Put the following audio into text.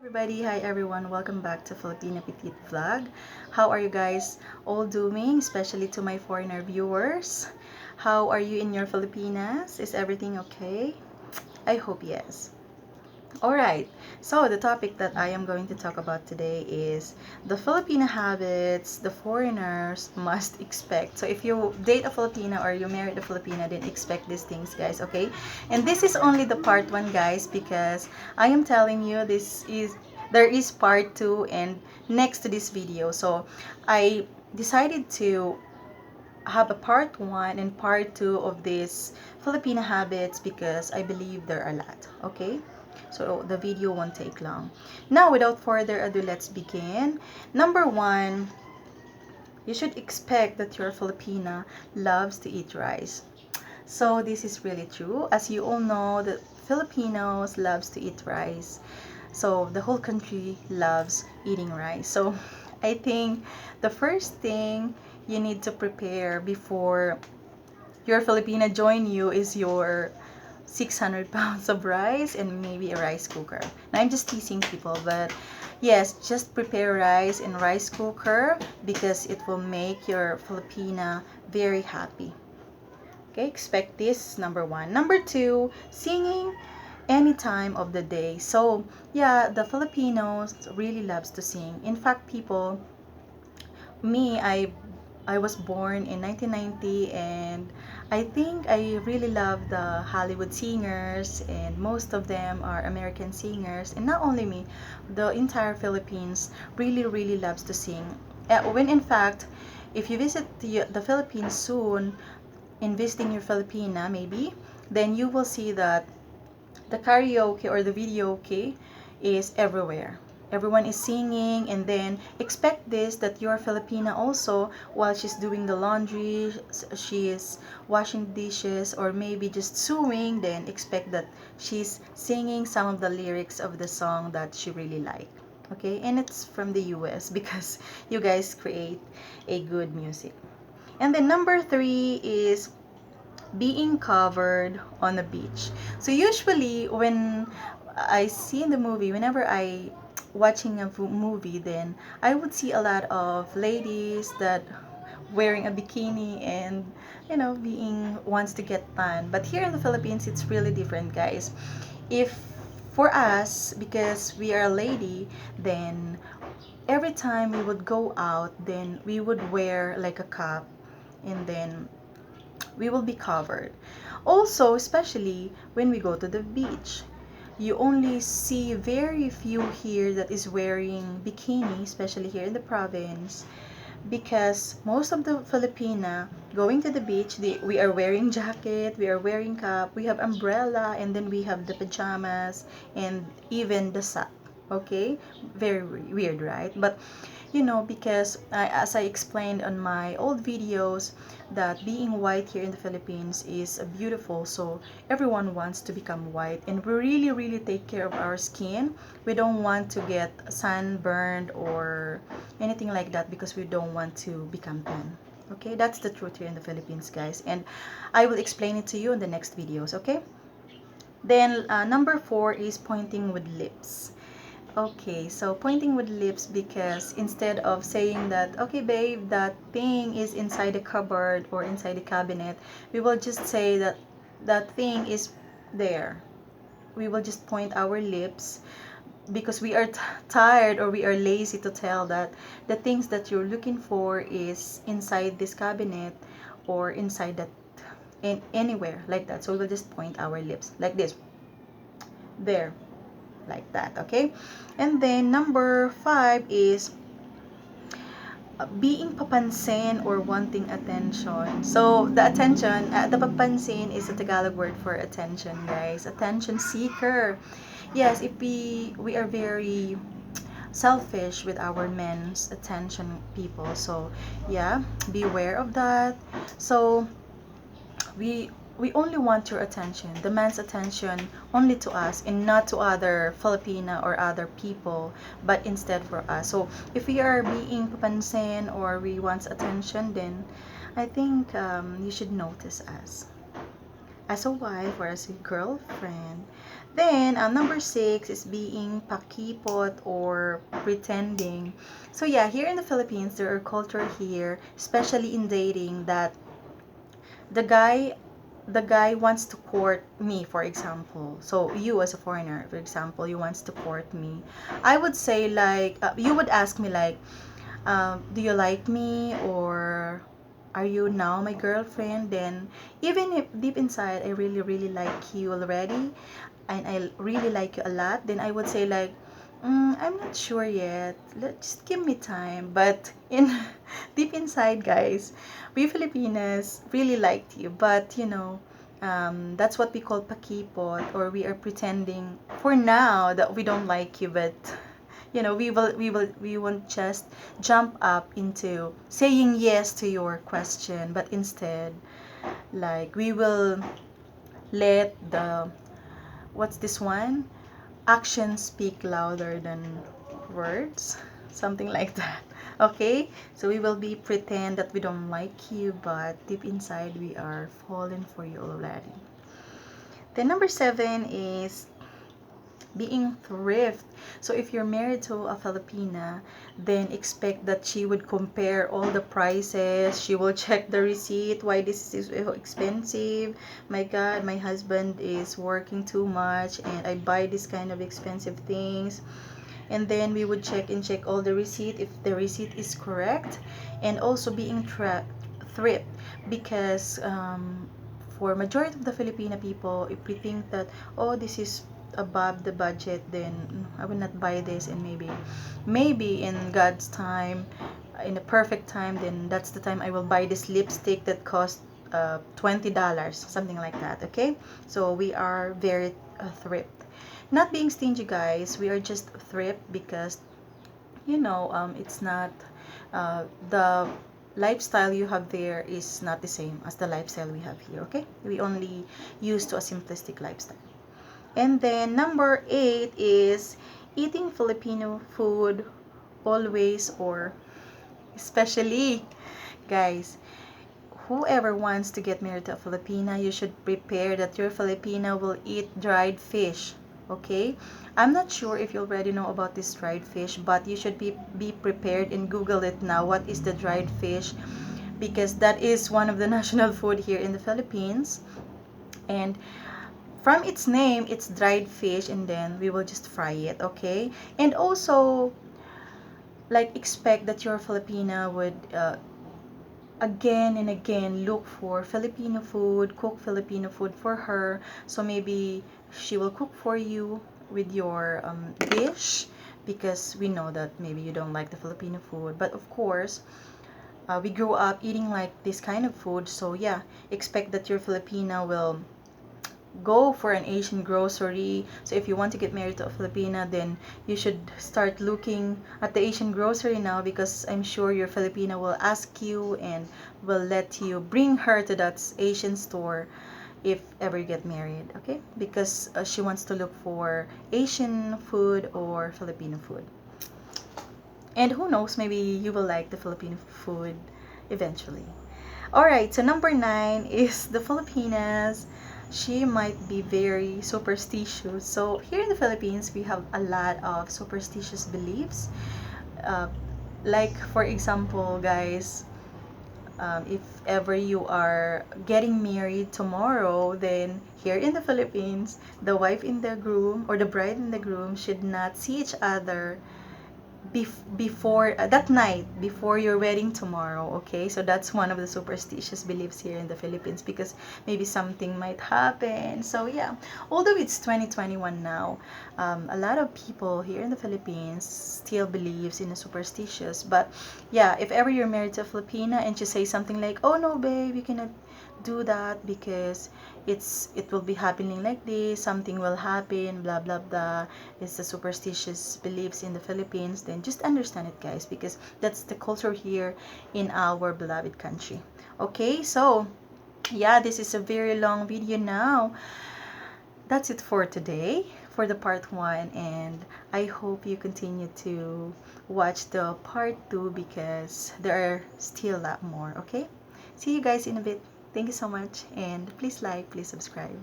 Everybody, hi everyone, welcome back to Filipino Petite Vlog. How are you guys all doing, especially to my foreigner viewers? How are you in your Filipinas? Is everything okay? I hope yes. Alright, so the topic that I am going to talk about today is the Filipino habits the foreigners must expect. So if you date a Filipina or you married a Filipina, then expect these things, guys, okay? And this is only the part 1, guys, because I am telling you there is part 2 and next to this video. So I decided to have a part 1 and part 2 of these Filipino habits because I believe there are a lot, okay? So the video won't take long. Now, without further ado, let's begin. Number 1, you should expect that your Filipina loves to eat rice. So this is really true. As you all know, that Filipinos loves to eat rice. So the whole country loves eating rice. So I think the first thing you need to prepare before your Filipina join you is your 600 pounds of rice and maybe a rice cooker. Now I'm just teasing people, but yes, just prepare rice in rice cooker because it will make your Filipina very happy. Okay, expect this, number 1. Number 2, singing any time of the day. So yeah, the Filipinos really loves to sing. In fact, people, me, I was born in 1990, and I think I really love the Hollywood singers, and most of them are American singers. And not only me, the entire Philippines really loves to sing. When in fact, if you visit the Philippines soon, in visiting your Filipina maybe, then you will see that the karaoke or the videoke is everywhere. Everyone is singing, and then expect this that your Filipina also, while she's doing the laundry, she is washing dishes, or maybe just sewing, then expect that she's singing some of the lyrics of the song that she really liked. Okay, and it's from the US because you guys create a good music. And then number 3 is being covered on the beach. So usually when I see in the movie, whenever I watching a movie, then I would see a lot of ladies that wearing a bikini and being wants to get tan. But here in the Philippines, it's really different, guys. If for us, because we are a lady, then every time we would go out, then we would wear like a cap, and then we will be covered. Also, especially when we go to the beach, you only see very few here that is wearing bikini, especially here in the province, because most of the Filipina going to the beach, we are wearing jacket, we are wearing cap, we have umbrella, and then we have the pajamas and even the sock. Okay, very weird, right? But because as I explained on my old videos, that being white here in the Philippines is beautiful. So everyone wants to become white, and we really take care of our skin. We don't want to get sunburned or anything like that because we don't want to become tan. Okay, that's the truth here in the Philippines, guys, and I will explain it to you in the next videos. Okay, then number 4 is pointing with lips. Okay, so pointing with lips, because instead of saying that, okay, babe, that thing is inside the cupboard or inside the cabinet, we will just say that that thing is there. We will just point our lips because we are tired or we are lazy to tell that the things that you're looking for is inside this cabinet or inside that, in anywhere like that. So we will just point our lips like this, there, like that. Okay, and then number 5 is being papansin or wanting attention. So the attention, the papansin is a Tagalog word for attention, guys. Attention seeker. Yes, if we are very selfish with our men's attention, people. So yeah, beware of that. So we we only want your attention, the man's attention, only to us and not to other Filipina or other people, but instead for us. So if we are being papansin or we want attention, then I think you should notice us as a wife or as a girlfriend. Then number 6 is being pakipot or pretending. So yeah, here in the Philippines, there are culture here, especially in dating, that the guy the guy wants to court me, for example. So you as a foreigner, for example, you wants to court me. I would say like you would ask me like, do you like me, or are you now my girlfriend? Then even if deep inside I really really like you already, and I really like you a lot, then I would say like, I'm not sure yet. Just give me time. But in deep inside, guys, we Filipinas really liked you, but that's what we call pakipot, or we are pretending for now that we don't like you, but we won't just jump up into saying yes to your question, but instead, like, we will let the what's this one, actions speak louder than words, something like that. Okay, so we will be pretend that we don't like you, but deep inside we are falling for you already. Then number 7 is being thrift. So if you're married to a Filipina, then expect that she would compare all the prices. She will check the receipt. Why this is so expensive? My God, my husband is working too much, and I buy this kind of expensive things. And then we would check and check all the receipt if the receipt is correct, and also being thrift, because for majority of the Filipino people, if we think that, oh, this is above the budget, then I will not buy this, and maybe in God's time, in a perfect time, then that's the time I will buy this lipstick that cost $20, something like that. Okay, so we are very thrift, not being stingy, guys. We are just thrift because it's not the lifestyle you have there is not the same as the lifestyle we have here. Okay, we only used to a simplistic lifestyle. And then number 8 is eating Filipino food always, or especially, guys, whoever wants to get married to a Filipina, you should prepare that your Filipina will eat dried fish. Okay? I'm not sure if you already know about this dried fish, but you should be prepared and Google it now. What is the dried fish? Because that is one of the national food here in the Philippines. And from its name, it's dried fish, and then we will just fry it. Okay? And also, like, expect that your Filipina would again and again look for Filipino food, cook Filipino food for her. So maybe she will cook for you with your dish, because we know that maybe you don't like the Filipino food. But of course, we grew up eating like this kind of food. So yeah, expect that your Filipina will go for an Asian grocery. So if you want to get married to a Filipina, then you should start looking at the Asian grocery now, because I'm sure your Filipina will ask you and will let you bring her to that Asian store if ever you get married. Okay, because she wants to look for Asian food or Filipino food. And who knows, maybe you will like the Filipino food eventually. Alright, so number 9 is the Filipinas. She might be very superstitious. So here in the Philippines, we have a lot of superstitious beliefs. Uh, like, for example, guys, if ever you are getting married tomorrow, then here in the Philippines, the wife and the groom, or the bride and the groom, should not see each other before that night before your wedding tomorrow. Okay, so that's one of the superstitious beliefs here in the Philippines, because maybe something might happen. So yeah, although it's 2021 now, a lot of people here in the Philippines still believes in the superstitious. But yeah, if ever you're married to a Filipina and she say something like, oh no babe, you cannot do that because it will be happening like this, something will happen, blah blah blah, it's the superstitious beliefs in the Philippines, then just understand it, guys, because that's the culture here in our beloved country. Okay, so yeah, this is a very long video now. That's it for today, for the part 1, and I hope you continue to watch the part 2, because there are still a lot more. Okay, see you guys in a bit. Thank you so much, and please like, please subscribe.